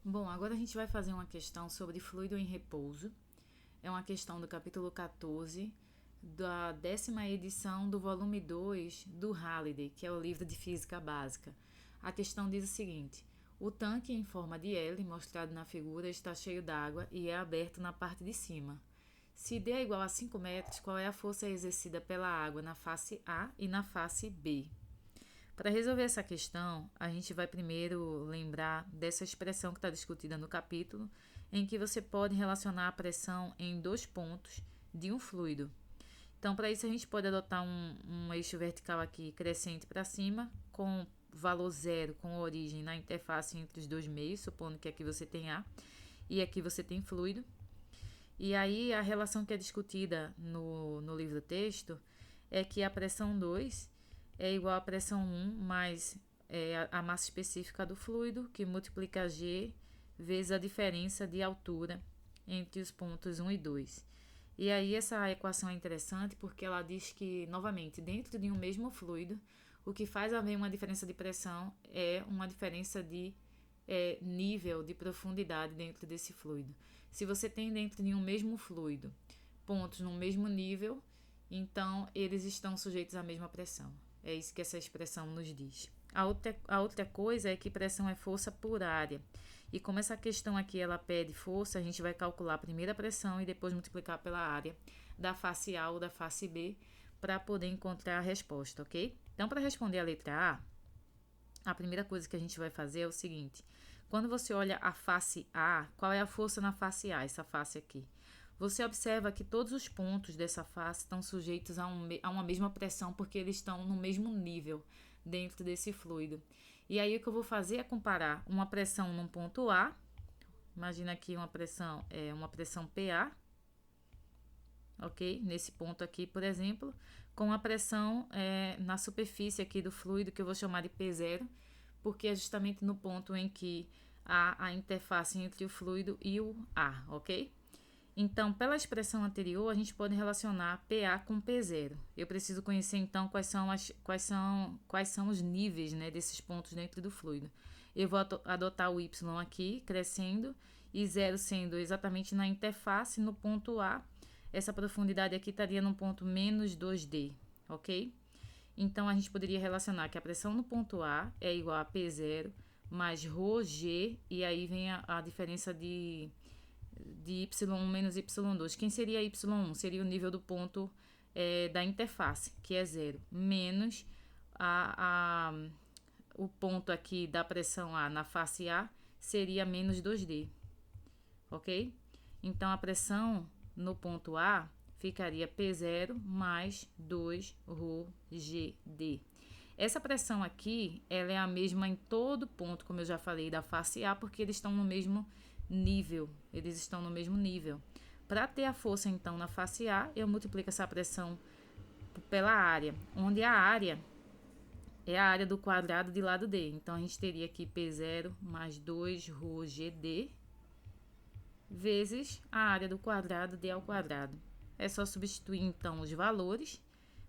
Bom, agora a gente vai fazer uma questão sobre fluido em repouso. É uma questão do capítulo 14, da 10ª edição do volume 2 do Halliday, que é o livro de Física Básica. A questão diz o seguinte: o tanque em forma de L, mostrado na figura, está cheio d'água e é aberto na parte de cima. Se D é igual a 5 metros, qual é a força exercida pela água na face A e na face B? Para resolver essa questão, a gente vai primeiro lembrar dessa expressão que está discutida no capítulo, em que você pode relacionar a pressão em dois pontos de um fluido. Então, para isso, a gente pode adotar um eixo vertical aqui crescente para cima, com valor zero, com origem na interface entre os dois meios, supondo que aqui você tem A e aqui você tem fluido. E aí, a relação que é discutida no livro-texto é que a pressão 2 é igual à pressão 1 mais a massa específica do fluido, que multiplica G vezes a diferença de altura entre os pontos 1 e 2. E aí essa equação é interessante porque ela diz que, novamente, dentro de um mesmo fluido, o que faz haver uma diferença de pressão é uma diferença de nível, de profundidade dentro desse fluido. Se você tem dentro de um mesmo fluido pontos no mesmo nível, então eles estão sujeitos à mesma pressão. É isso que essa expressão nos diz. A outra coisa é que pressão é força por área. E como essa questão aqui ela pede força, a gente vai calcular a primeira pressão e depois multiplicar pela área da face A ou da face B para poder encontrar a resposta, ok? Então, para responder a letra A primeira coisa que a gente vai fazer é o seguinte: quando você olha a face A, qual é a força na face A, essa face aqui? Você observa que todos os pontos dessa face estão sujeitos a uma mesma pressão porque eles estão no mesmo nível dentro desse fluido. E aí o que eu vou fazer é comparar uma pressão num ponto A, imagina aqui uma pressão PA, ok? Nesse ponto aqui, por exemplo, com a pressão na superfície aqui do fluido, que eu vou chamar de P0, porque é justamente no ponto em que há a interface entre o fluido e o ar, ok? Então, pela expressão anterior, a gente pode relacionar PA com P0. Eu preciso conhecer, então, quais são os níveis, né, desses pontos dentro do fluido. Eu vou adotar o Y aqui, crescendo, e 0 sendo exatamente na interface, no ponto A. Essa profundidade aqui estaria no ponto menos 2D, ok? Então, a gente poderia relacionar que a pressão no ponto A é igual a P0 mais ρg, e aí vem a diferença de Y1 menos Y2. Quem seria Y1? Seria o nível do ponto da interface, que é 0, menos o ponto aqui da pressão A na face A seria menos 2D, ok? Então, a pressão no ponto A ficaria P0 mais 2 ρgd. Essa pressão aqui, ela é a mesma em todo ponto, como eu já falei, da face A, porque eles estão no mesmo nível. Eles estão no mesmo nível. Para ter a força, então, na face A, eu multiplico essa pressão pela área, onde a área é a área do quadrado de lado D. Então, a gente teria aqui P0 mais 2 ρgd vezes a área do quadrado D ao quadrado. É só substituir, então, os valores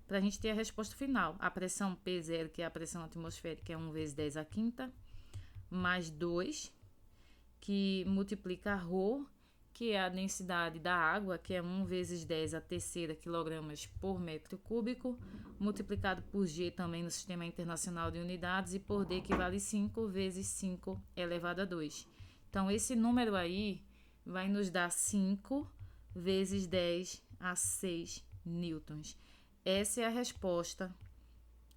para a gente ter a resposta final. A pressão P0, que é a pressão atmosférica, é 1 vezes 10 a quinta, mais 2, que multiplica ρ, que é a densidade da água, que é 1 vezes 10 a terceira quilogramas por metro cúbico, multiplicado por G também no Sistema Internacional de Unidades, e por D, que vale 5 vezes 5 elevado a 2. Então, esse número aí vai nos dar 5 vezes 10 a 6 newtons. Essa é a resposta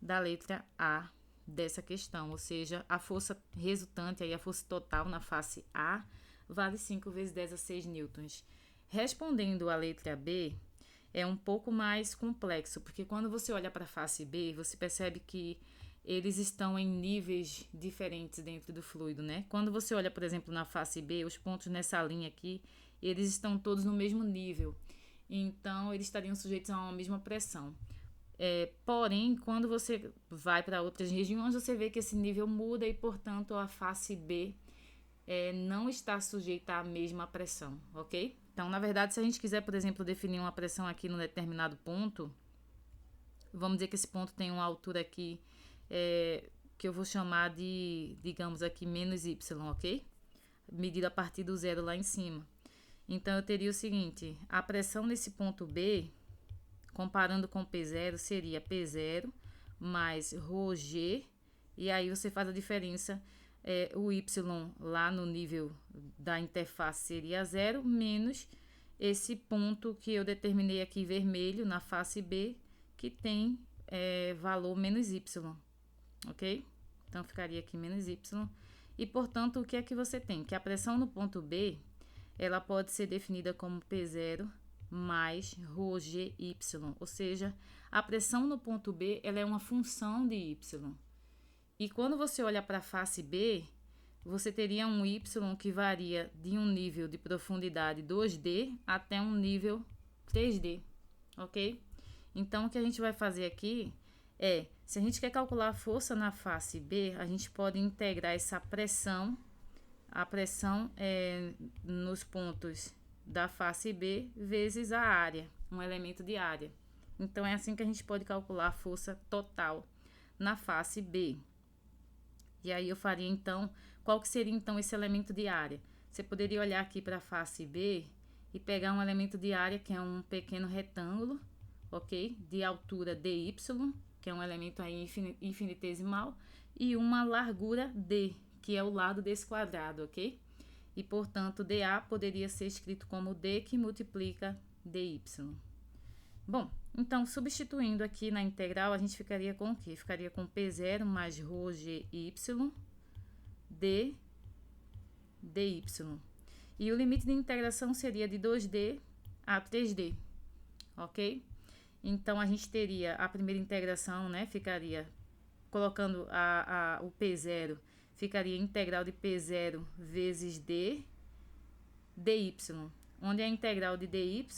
da letra A dessa questão, ou seja, a força resultante, aí a força total na face A, vale 5 vezes 10 a 6 newtons. Respondendo a letra B, é um pouco mais complexo, porque quando você olha para a face B, você percebe que eles estão em níveis diferentes dentro do fluido, né? Quando você olha, por exemplo, na face B, os pontos nessa linha aqui, eles estão todos no mesmo nível. Então, eles estariam sujeitos a uma mesma pressão. Porém, quando você vai para outras regiões, você vê que esse nível muda e, portanto, a face B não está sujeita à mesma pressão, ok? Então, na verdade, se a gente quiser, por exemplo, definir uma pressão aqui num determinado ponto, vamos dizer que esse ponto tem uma altura aqui que eu vou chamar de, digamos aqui, menos Y, ok? medido a partir do zero lá em cima. Então, eu teria o seguinte, a pressão nesse ponto B, comparando com P0, seria P0 mais ρg, e aí você faz a diferença, o Y lá no nível da interface seria 0, menos esse ponto que eu determinei aqui vermelho na face B, que tem valor menos Y, ok? Então, ficaria aqui menos Y. E, portanto, o que é que você tem? Que a pressão no ponto B, ela pode ser definida como P0 mais ρgy, ou seja, a pressão no ponto B, ela é uma função de Y. E quando você olha para a face B, você teria um Y que varia de um nível de profundidade 2D até um nível 3D, ok? Então, o que a gente vai fazer aqui se a gente quer calcular a força na face B, a gente pode integrar essa pressão, a pressão nos pontos da face B vezes a área, um elemento de área. Então, é assim que a gente pode calcular a força total na face B. E aí eu faria, então, qual que seria, então, esse elemento de área? Você poderia olhar aqui para a face B e pegar um elemento de área, que é um pequeno retângulo, ok? De altura dy, que é um elemento aí infinitesimal, e uma largura d, que é o lado desse quadrado, ok? E, portanto, dA poderia ser escrito como d que multiplica dy. Bom, então, substituindo aqui na integral, a gente ficaria com o quê? Ficaria com P0 mais ρgy d dy. E o limite de integração seria de 2D a 3D, ok? Então, a gente teria a primeira integração, né? Ficaria, colocando o P0, ficaria integral de P0 vezes d dy, onde a integral de dy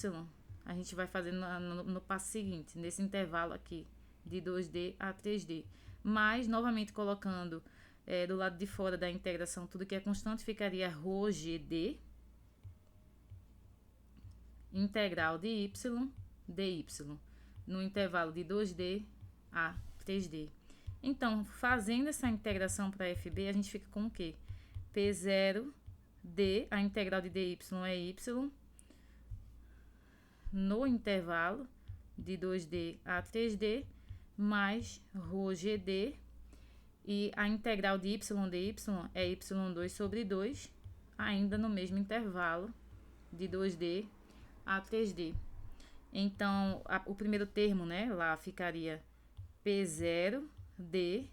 a gente vai fazer no passo seguinte, nesse intervalo aqui, de 2D a 3D. Mas, novamente, colocando do lado de fora da integração tudo que é constante, ficaria ρgd, integral de y, dy, no intervalo de 2D a 3D. Então, fazendo essa integração para FB, a gente fica com o quê? P0d, a integral de dy é y, no intervalo de 2D a 3D, mais ρgd, e a integral de y dy é y2 sobre 2, ainda no mesmo intervalo de 2D a 3D. Então, o primeiro termo, né, lá ficaria P0d,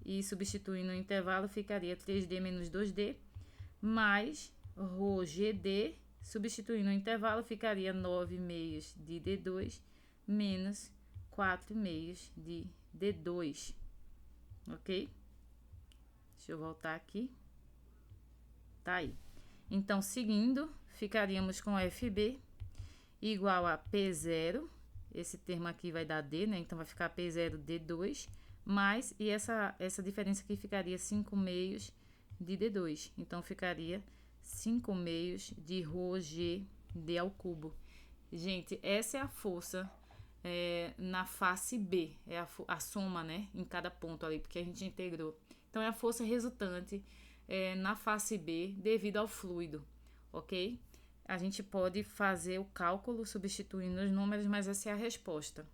e substituindo o intervalo ficaria 3D menos 2D, mais ρgd, substituindo o intervalo, ficaria 9/2 de D2 menos 4/2 de D2, ok? Deixa eu voltar aqui. Tá aí. Então, seguindo, ficaríamos com FB igual a P0, esse termo aqui vai dar D, né? Então, vai ficar P0 D2, mais, e essa diferença aqui ficaria 5/2 de D2. Então, ficaria 5/2 de ρg d ao cubo. Gente, essa é a força na face B, é a soma, né, em cada ponto ali, porque a gente integrou. Então, é a força resultante na face B devido ao fluido, ok? A gente pode fazer o cálculo substituindo os números, mas essa é a resposta.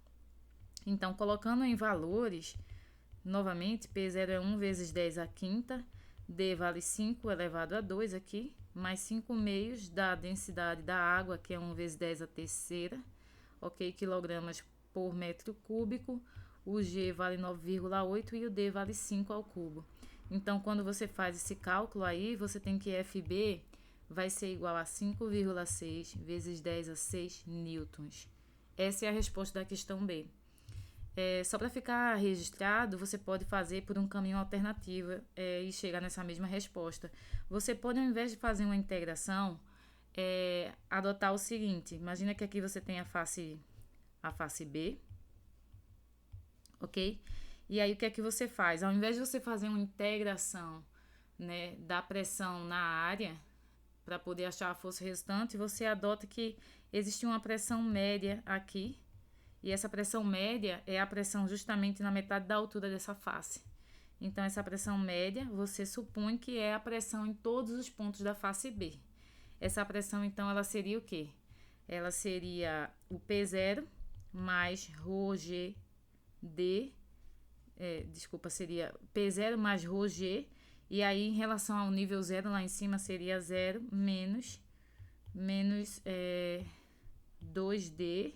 Então, colocando em valores, novamente, P0 é 1 vezes 10 à quinta, D vale 5 elevado a 2 aqui, mais 5/2 da densidade da água, que é 1 vezes 10 à terceira, ok? Quilogramas por metro cúbico. O G vale 9,8 e o D vale 5 ao cubo. Então, quando você faz esse cálculo aí, você tem que FB vai ser igual a 5,6 vezes 10 a 6 newtons. Essa é a resposta da questão B. Só para ficar registrado, você pode fazer por um caminho alternativo e chegar nessa mesma resposta. Você pode, ao invés de fazer uma integração, adotar o seguinte. Imagina que aqui você tem a face B, ok? E aí, o que é que você faz? Ao invés de você fazer uma integração, né, da pressão na área, para poder achar a força resultante, você adota que existe uma pressão média aqui, e essa pressão média é a pressão justamente na metade da altura dessa face. Então, essa pressão média, você supõe que é a pressão em todos os pontos da face B. Essa pressão, então, ela seria o quê? Ela seria o P0 mais ρg d, seria P0 mais ρg, e aí, em relação ao nível 0, lá em cima, seria 0 menos 2D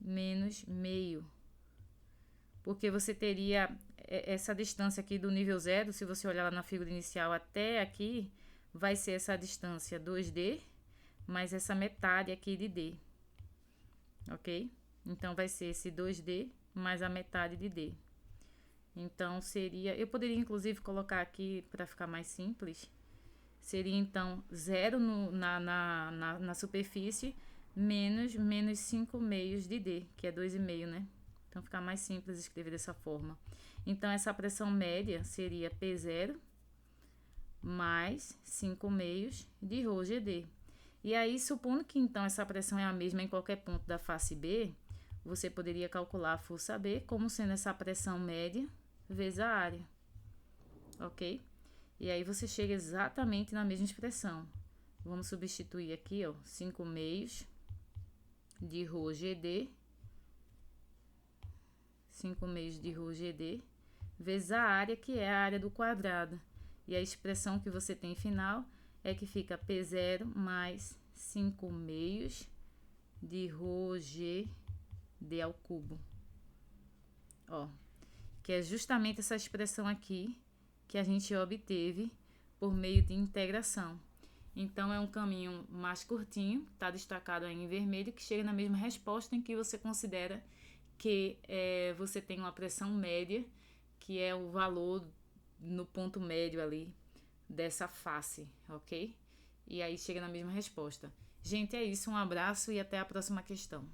menos meio. Porque você teria essa distância aqui do nível 0, se você olhar lá na figura inicial até aqui, vai ser essa distância 2D mais essa metade aqui de D, ok? Então, vai ser esse 2D mais a metade de D. Então, seria... Eu poderia, inclusive, colocar aqui para ficar mais simples. Seria, então, 0 na superfície menos 5 meios de D, que é 2,5, né? Então, fica mais simples escrever dessa forma. Então, essa pressão média seria P0 mais 5 meios de ρgd. E aí, supondo que, então, essa pressão é a mesma em qualquer ponto da face B, você poderia calcular a força B como sendo essa pressão média vezes a área, ok? E aí, você chega exatamente na mesma expressão. Vamos substituir aqui, ó, 5 meios de ρgd, 5 meios de ρgd, vezes a área, que é a área do quadrado. E a expressão que você tem final é que fica P0 mais 5 meios de ρgd ao cubo. Ó, que é justamente essa expressão aqui que a gente obteve por meio de integração. Então, é um caminho mais curtinho, está destacado aí em vermelho, que chega na mesma resposta em que você considera que você tem uma pressão média, que é o valor no ponto médio ali dessa face, ok? E aí chega na mesma resposta. Gente, é isso, um abraço e até a próxima questão.